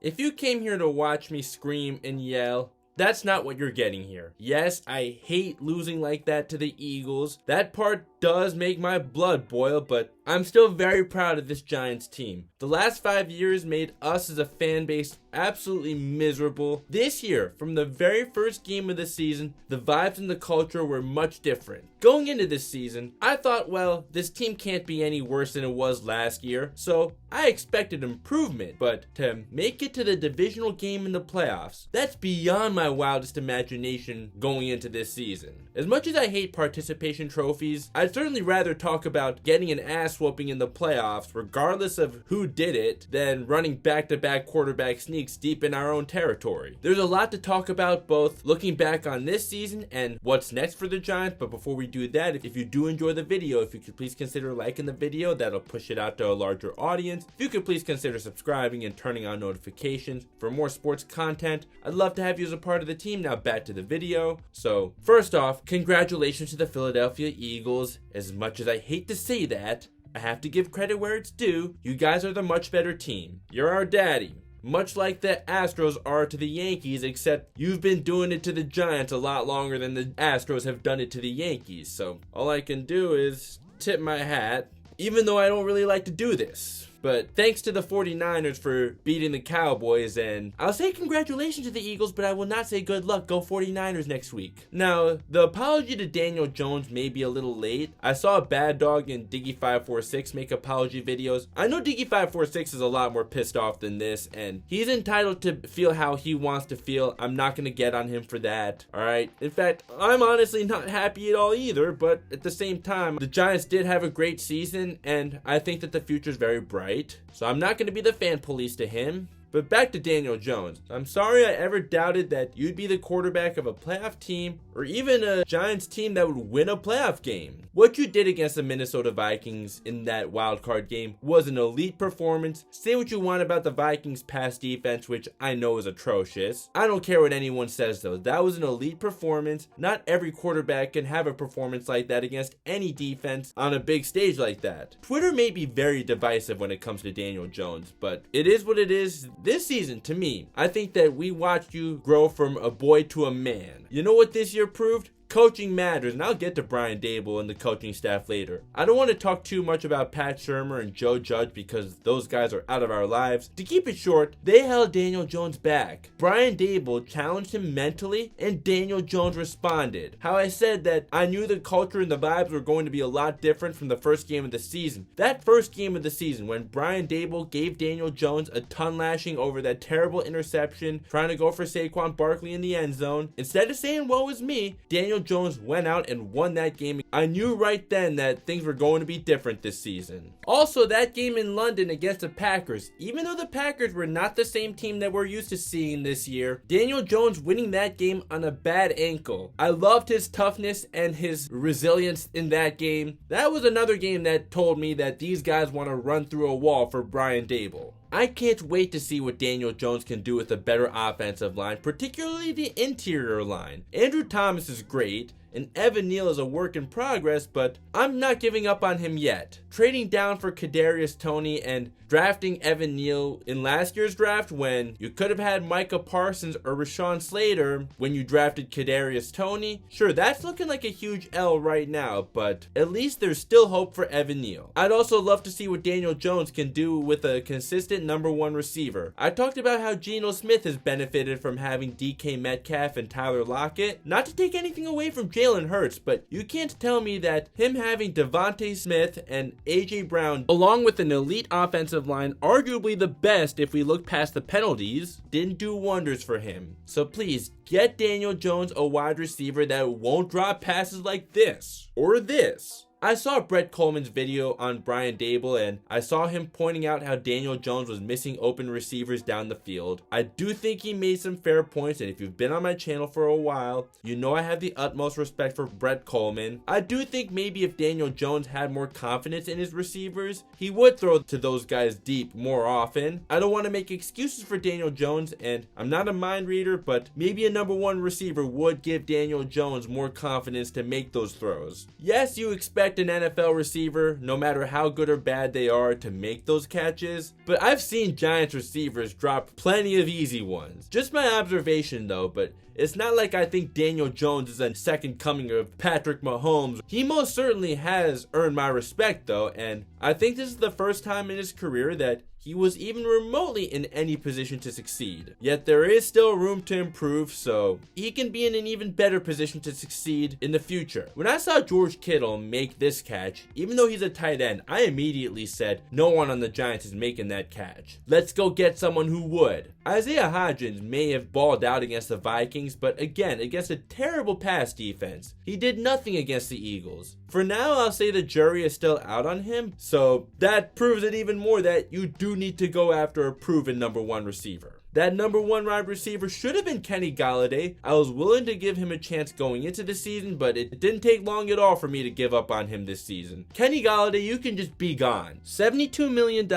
If you came here to watch me scream and yell, that's not what you're getting here. Yes, I hate losing like that to the Eagles. That part does make my blood boil, but I'm still very proud of this Giants team. The last 5 years made us as a fan base absolutely miserable. This year, from the very first game of the season, the vibes and the culture were much different. Going into this season, I thought, well, this team can't be any worse than it was last year, so I expected improvement, but to make it to the divisional game in the playoffs, that's beyond my wildest imagination going into this season. As much as I hate participation trophies, I'd certainly rather talk about getting an ass whooping in the playoffs, regardless of who did it, than running back-to-back quarterback sneaks deep in our own territory. There's a lot to talk about, both looking back on this season and what's next for the Giants, but before we do that, if you do enjoy the video, if you could please consider liking the video, that'll push it out to a larger audience. If you could please consider subscribing and turning on notifications for more sports content, I'd love to have you as a part of the team. Now back to the video. So first off, congratulations to the Philadelphia Eagles. As much as I hate to say that, I have to give credit where it's due. You guys are the much better team. You're our daddy. Much like the Astros are to the Yankees, except you've been doing it to the Giants a lot longer than the Astros have done it to the Yankees. So all I can do is tip my hat, even though I don't really like to do this. But thanks to the 49ers for beating the Cowboys, and I'll say congratulations to the Eagles, but I will not say good luck, go 49ers next week. Now, the apology to Daniel Jones may be a little late. I saw Bad Dog and Diggy546 make apology videos. I know Diggy546 is a lot more pissed off than this, and he's entitled to feel how he wants to feel. I'm not going to get on him for that, alright? In fact, I'm honestly not happy at all either, but at the same time, the Giants did have a great season, and I think that the future is very bright. So I'm not going to be the fan police to him. But back to Daniel Jones. I'm sorry I ever doubted that you'd be the quarterback of a playoff team or even a Giants team that would win a playoff game. What you did against the Minnesota Vikings in that wild card game was an elite performance. Say what you want about the Vikings' pass defense, which I know is atrocious. I don't care what anyone says though. That was an elite performance. Not every quarterback can have a performance like that against any defense on a big stage like that. Twitter may be very divisive when it comes to Daniel Jones, but it is what it is. This season, to me, I think that we watched you grow from a boy to a man. You know what this year proved? Coaching matters, and I'll get to Brian Daboll and the coaching staff later. I don't want to talk too much about Pat Shurmur and Joe Judge because those guys are out of our lives. To keep it short, they held Daniel Jones back. Brian Daboll challenged him mentally, and Daniel Jones responded. How I said that I knew the culture and the vibes were going to be a lot different from the first game of the season. That first game of the season, when Brian Daboll gave Daniel Jones a ton lashing over that terrible interception, trying to go for Saquon Barkley in the end zone, instead of saying, woe is me, Daniel Jones went out and won that game. I knew right then that things were going to be different this season. Also, that game in London against the Packers, even though the Packers were not the same team that we're used to seeing this year, Daniel Jones winning that game on a bad ankle. I loved his toughness and his resilience in that game. That was another game that told me that these guys want to run through a wall for Brian Daboll. I can't wait to see what Daniel Jones can do with a better offensive line, particularly the interior line. Andrew Thomas is great, and Evan Neal is a work in progress, but I'm not giving up on him yet. Trading down for Kadarius Toney and drafting Evan Neal in last year's draft when you could have had Micah Parsons or Rashawn Slater when you drafted Kadarius Toney. Sure, that's looking like a huge L right now, but at least there's still hope for Evan Neal. I'd also love to see what Daniel Jones can do with a consistent number one receiver. I talked about how Geno Smith has benefited from having DK Metcalf and Tyler Lockett. Not to take anything away from Jalen Hurts, but you can't tell me that him having Devontae Smith and AJ Brown, along with an elite offensive line, arguably the best if we look past the penalties, didn't do wonders for him. So please, get Daniel Jones a wide receiver that won't drop passes like this or this. I saw Brett Coleman's video on Brian Daboll, and I saw him pointing out how Daniel Jones was missing open receivers down the field. I do think he made some fair points, and if you've been on my channel for a while, you know I have the utmost respect for Brett Coleman. I do think maybe if Daniel Jones had more confidence in his receivers, he would throw to those guys deep more often. I don't want to make excuses for Daniel Jones, and I'm not a mind reader, but maybe a number one receiver would give Daniel Jones more confidence to make those throws. Yes, you expect expect an NFL receiver, no matter how good or bad they are, to make those catches, but I've seen Giants receivers drop plenty of easy ones. Just my observation though, but it's not like I think Daniel Jones is a second coming of Patrick Mahomes. He most certainly has earned my respect though, and I think this is the first time in his career that he was even remotely in any position to succeed. Yet there is still room to improve, so he can be in an even better position to succeed in the future. When I saw George Kittle make this catch, even though he's a tight end, I immediately said, no one on the Giants is making that catch. Let's go get someone who would. Isaiah Hodgins may have balled out against the Vikings, but again, against a terrible pass defense. He did nothing against the Eagles. For now, I'll say the jury is still out on him, so that proves it even more that you do need to go after a proven number one receiver. That number one wide receiver should have been Kenny Golladay. I was willing to give him a chance going into the season, but it didn't take long at all for me to give up on him this season. Kenny Golladay, you can just be gone. $72 million.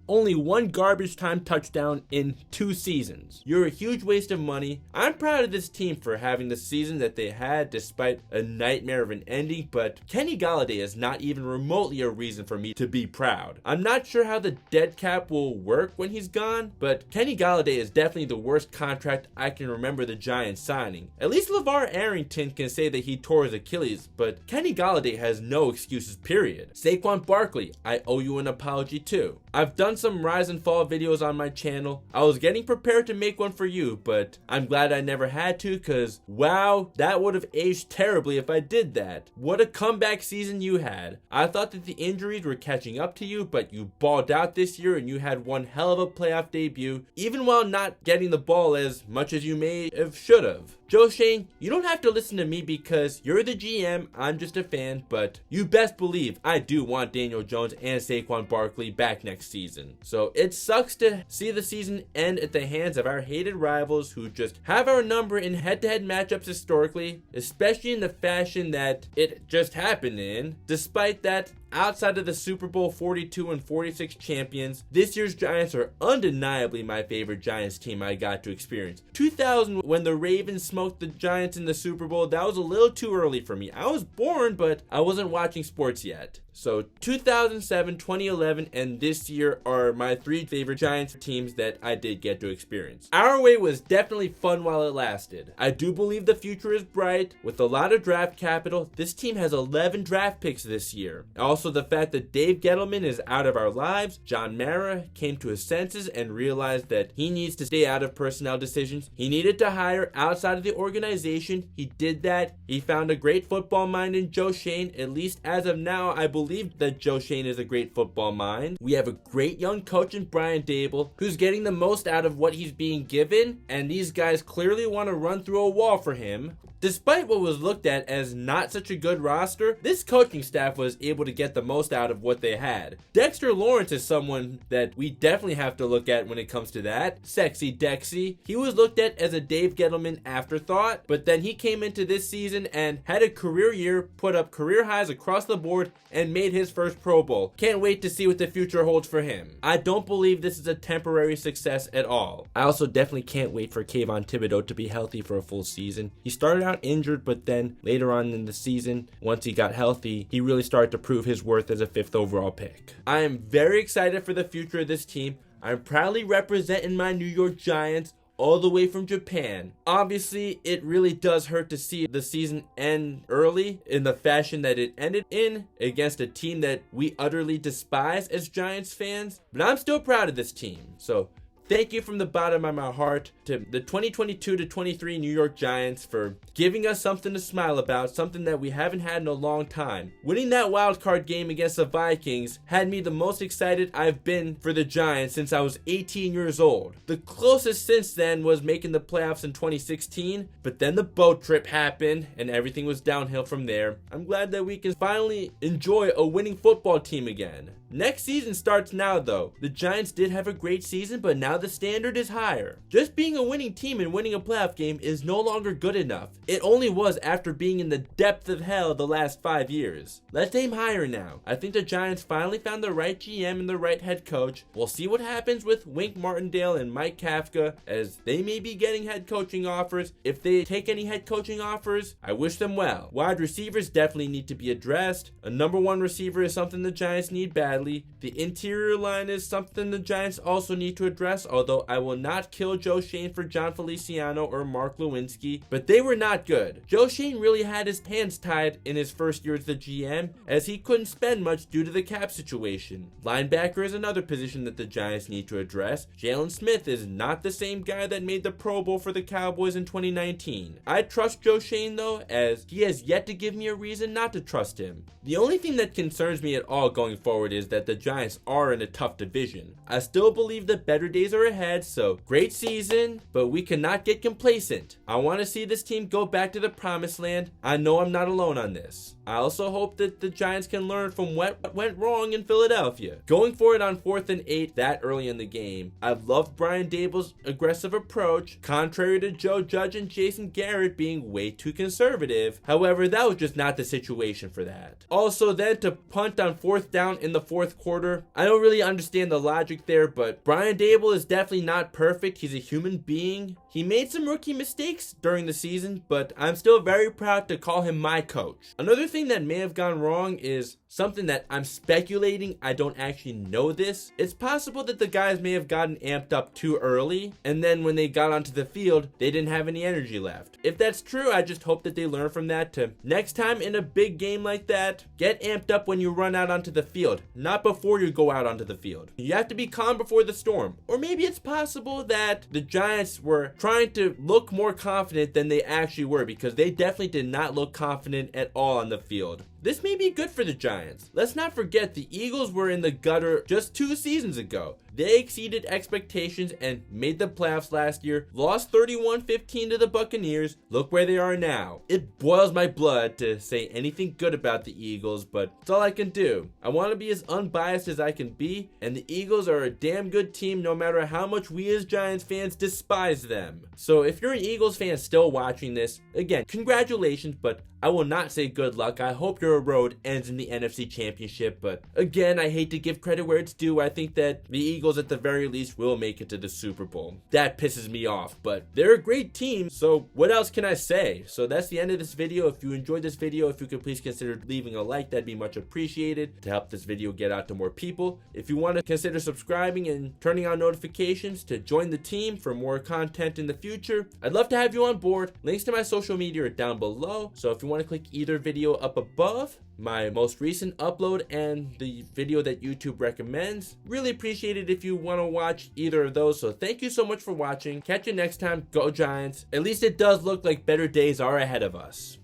Only one garbage time touchdown in 2 seasons. You're a huge waste of money. I'm proud of this team for having the season that they had despite a nightmare of an ending, but Kenny Golladay is not even remotely a reason for me to be proud. I'm not sure how the dead cap will work when he's gone, but Kenny Golladay is definitely the worst contract I can remember the Giants signing. At least LeVar Arrington can say that he tore his Achilles, but Kenny Golladay has no excuses, period. Saquon Barkley, I owe you an apology too. I've done some rise and fall videos on my channel. I was getting prepared to make one for you, but I'm glad I never had to, cause wow, that would have aged terribly if I did that. What a comeback season you had. I thought that the injuries were catching up to you, but you balled out this year and you had one hell of a playoff debut, even while not getting the ball as much as you may have should have. Joe Schoen, you don't have to listen to me because you're the GM, I'm just a fan, but you best believe I do want Daniel Jones and Saquon Barkley back next season. So it sucks to see the season end at the hands of our hated rivals who just have our number in head-to-head matchups historically, especially in the fashion that it just happened in. Despite that, outside of the Super Bowl 42 and 46 champions, this year's Giants are undeniably my favorite Giants team I got to experience. 2000, when the Ravens smoked the Giants in the Super Bowl, that was a little too early for me. I was born, but I wasn't watching sports yet. So 2007, 2011, and this year are my 3 favorite Giants teams that I did get to experience. Our way was definitely fun while it lasted. I do believe the future is bright. With a lot of draft capital, this team has 11 draft picks this year. Also, the fact that Dave Gettleman is out of our lives, John Mara came to his senses and realized that he needs to stay out of personnel decisions. He needed to hire outside of the organization. He did that. He found a great football mind in Joe Schoen. At least as of now, I believe that Joe Schoen is a great football mind. We have a great young coach in Brian Daboll who's getting the most out of what he's being given, and these guys clearly want to run through a wall for him. Despite what was looked at as not such a good roster, this coaching staff was able to get the most out of what they had. Dexter Lawrence is someone that we definitely have to look at when it comes to that. Sexy Dexy. He was looked at as a Dave Gettleman afterthought, but then he came into this season and had a career year, put up career highs across the board, and made his first Pro Bowl. Can't wait to see what the future holds for him. I don't believe this is a temporary success at all. I also definitely can't wait for Kayvon Thibodeau to be healthy for a full season. He started out injured, but then later on in the season, once he got healthy, he really started to prove his worth as a 5th overall pick. I am very excited for the future of this team. I'm proudly representing my New York Giants all the way from Japan. Obviously, it really does hurt to see the season end early in the fashion that it ended in against a team that we utterly despise as Giants fans, but I'm still proud of this team. So thank you from the bottom of my heart to the 2022-23 New York Giants for giving us something to smile about, something that we haven't had in a long time. Winning that wildcard game against the Vikings had me the most excited I've been for the Giants since I was 18 years old. The closest since then was making the playoffs in 2016, but then the boat trip happened and everything was downhill from there. I'm glad that we can finally enjoy a winning football team again. Next season starts now though. The Giants did have a great season, but now the standard is higher. Just being a winning team and winning a playoff game is no longer good enough. It only was after being in the depth of hell the last 5 years. Let's aim higher now. I think the Giants finally found the right GM and the right head coach. We'll see what happens with Wink Martindale and Mike Kafka, as they may be getting head coaching offers. If they take any head coaching offers, I wish them well. Wide receivers definitely need to be addressed. A number one receiver is something the Giants need badly. The interior line is something the Giants also need to address, although I will not kill Joe Schoen for John Feliciano or Mark Lewinsky, but they were not good. Joe Schoen really had his hands tied in his first year as the GM, as he couldn't spend much due to the cap situation. Linebacker is another position that the Giants need to address. Jalen Smith is not the same guy that made the Pro Bowl for the Cowboys in 2019. I trust Joe Schoen though, as he has yet to give me a reason not to trust him. The only thing that concerns me at all going forward is that the Giants are in a tough division. I still believe that better days are ahead, so great season, but we cannot get complacent. I want to see this team go back to the promised land. I know I'm not alone on this. I also hope that the Giants can learn from what went wrong in Philadelphia. Going for it on 4th and 8 that early in the game. I've loved Brian Daboll's aggressive approach, contrary to Joe Judge and Jason Garrett being way too conservative. However, that was just not the situation for that. Also, then to punt on 4th down in the 4th quarter, I don't really understand the logic there, but Brian Daboll is definitely not perfect. He's a human being. He made some rookie mistakes during the season, but I'm still very proud to call him my coach. Another thing that may have gone wrong is something that I'm speculating. I don't actually know this. It's possible that the guys may have gotten amped up too early, and then when they got onto the field, they didn't have any energy left. If that's true, I just hope that they learn from that to next time in a big game like that, get amped up when you run out onto the field, not before you go out onto the field. You have to be calm before the storm. Or maybe it's possible that the Giants were trying to look more confident than they actually were, because they definitely did not look confident at all on the field. This may be good for the Giants. Let's not forget the Eagles were in the gutter just 2 seasons ago. They exceeded expectations and made the playoffs last year, lost 31-15 to the Buccaneers. Look where they are now. It boils my blood to say anything good about the Eagles, but it's all I can do. I want to be as unbiased as I can be, and the Eagles are a damn good team no matter how much we as Giants fans despise them. So if you're an Eagles fan still watching this, again, congratulations, but I will not say good luck. I hope your road ends in the NFC Championship, but again, I hate to give credit where it's due. I think that the Eagles at the very least will make it to the Super Bowl. That pisses me off, but they're a great team, so what else can I say? So that's the end of this video. If you enjoyed this video, if you could please consider leaving a like, that'd be much appreciated to help this video get out to more people. If you want to consider subscribing and turning on notifications to join the team for more content in the future, I'd love to have you on board. Links to my social media are down below, so if you want to click either video up above, my most recent upload and the video that YouTube recommends, really appreciate it if you want to watch either of those. So thank you so much for watching. Catch you next time. Go Giants. At least it does look like better days are ahead of us.